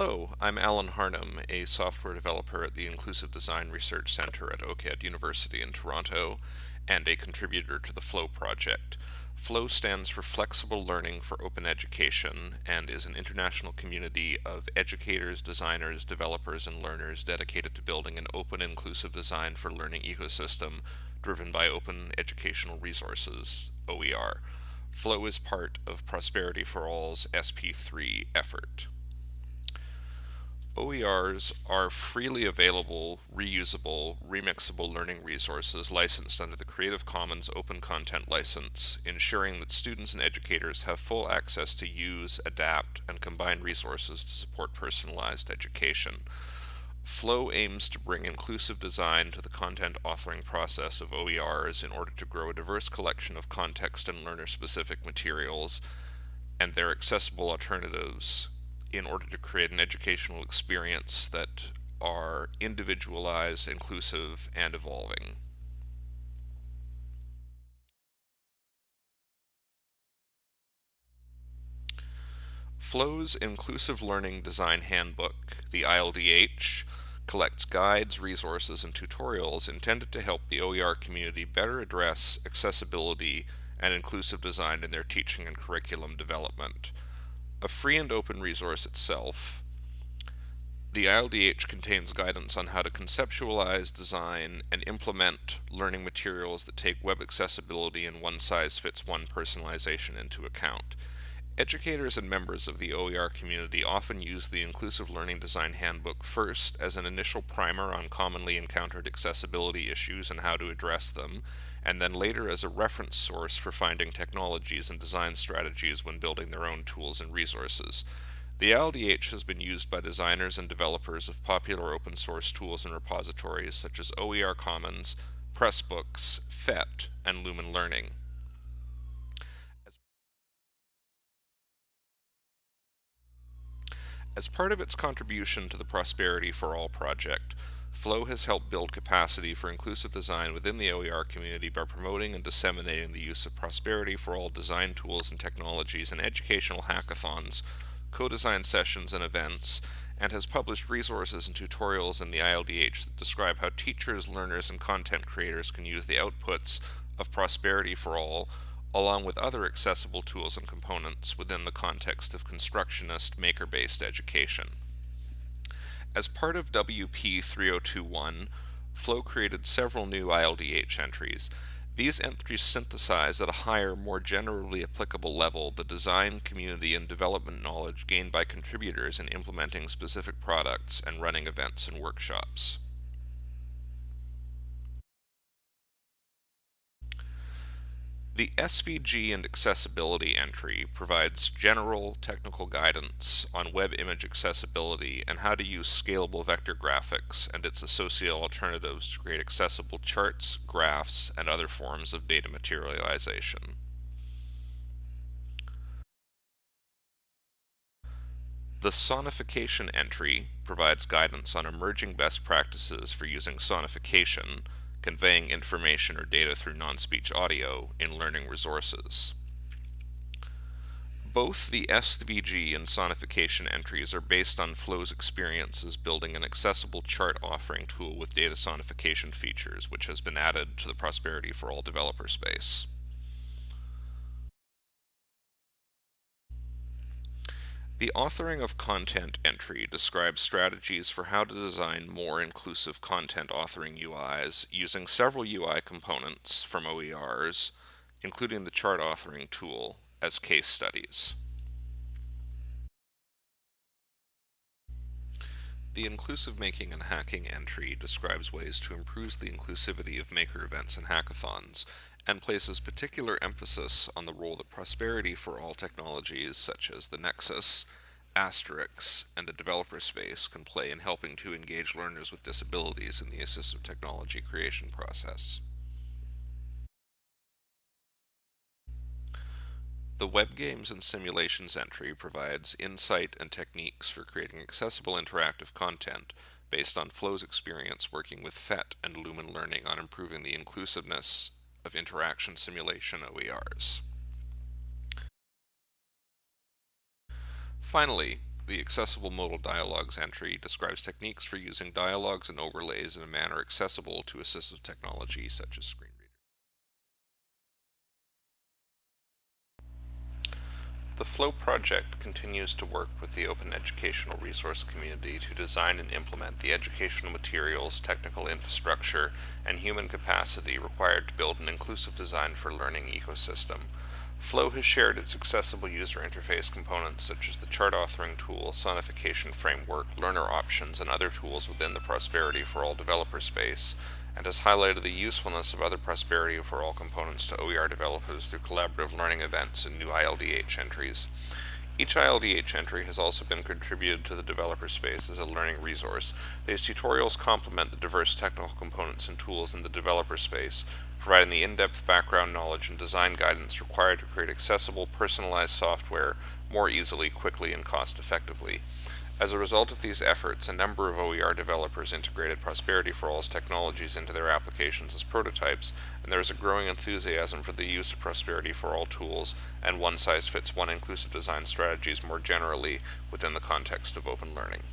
Hello, I'm Alan Harnum, a software developer at the Inclusive Design Research Center at OCAD University in Toronto, and a contributor to the Floe project. Floe stands for Flexible Learning for Open Education and is an international community of educators, designers, developers, and learners dedicated to building an open, inclusive design for learning ecosystem driven by open educational resources, OER. Floe is part of Prosperity4All's SP3 effort. OERs are freely available, reusable, remixable learning resources licensed under the Creative Commons Open Content License, ensuring that students and educators have full access to use, adapt, and combine resources to support personalized education. Floe aims to bring inclusive design to the content authoring process of OERs in order to grow a diverse collection of context and learner-specific materials and their accessible alternatives in order to create an educational experience that are individualized, inclusive, and evolving. Floe's Inclusive Learning Design Handbook, the ILDH, collects guides, resources, and tutorials intended to help the OER community better address accessibility and inclusive design in their teaching and curriculum development. A free and open resource itself, the ILDH contains guidance on how to conceptualize, design, and implement learning materials that take web accessibility and one-size-fits-one personalization into account. Educators and members of the OER community often use the Inclusive Learning Design Handbook first as an initial primer on commonly encountered accessibility issues and how to address them, and then later as a reference source for finding technologies and design strategies when building their own tools and resources. The LDH has been used by designers and developers of popular open source tools and repositories such as OER Commons, Pressbooks, PhET, and Lumen Learning. As part of its contribution to the Prosperity4All project, Floe has helped build capacity for inclusive design within the OER community by promoting and disseminating the use of Prosperity4All design tools and technologies in educational hackathons, co-design sessions and events, and has published resources and tutorials in the ILDH that describe how teachers, learners, and content creators can use the outputs of Prosperity4All along with other accessible tools and components within the context of constructionist, maker-based education. As part of WP 3021, Floe created several new ILDH entries. These entries synthesize at a higher, more generally applicable level the design, community, and development knowledge gained by contributors in implementing specific products and running events and workshops. The SVG and Accessibility entry provides general technical guidance on web image accessibility and how to use scalable vector graphics and its associated alternatives to create accessible charts, graphs, and other forms of data materialization. The Sonification entry provides guidance on emerging best practices for using sonification, conveying information or data through non-speech audio in learning resources. Both the SVG and Sonification entries are based on Floe's experiences building an accessible chart offering tool with data sonification features, which has been added to the Prosperity4All developer space. The Authoring of Content entry describes strategies for how to design more inclusive content authoring UIs using several UI components from OERs, including the chart authoring tool, as case studies. The Inclusive Making and Hacking entry describes ways to improve the inclusivity of maker events and hackathons, and places particular emphasis on the role that Prosperity4All technologies such as the Nexus, Asterix, and the developer space can play in helping to engage learners with disabilities in the assistive technology creation process. The Web Games and Simulations entry provides insight and techniques for creating accessible interactive content based on Floe's experience working with PhET and Lumen Learning on improving the inclusiveness of interaction simulation OERs. Finally, The accessible modal dialogues entry describes techniques for using dialogues and overlays in a manner accessible to assistive technology such as screen readers. The Floe project continues to work with the open educational resource community to design and implement the educational materials, technical infrastructure, and human capacity required to build an inclusive design for learning ecosystem. Floe has shared its accessible user interface components such as the chart authoring tool, Sonification framework, learner options, and other tools within the Prosperity4All developer space, and has highlighted the usefulness of other Prosperity4All components to OER developers through collaborative learning events and new ILDH entries. Each ILDH entry has also been contributed to the developer space as a learning resource. These tutorials complement the diverse technical components and tools in the developer space, providing the in-depth background knowledge and design guidance required to create accessible, personalized software more easily, quickly, and cost-effectively. As a result of these efforts, a number of OER developers integrated Prosperity4All's technologies into their applications as prototypes, and there is a growing enthusiasm for the use of Prosperity4All tools and one-size-fits-one inclusive design strategies more generally within the context of open learning.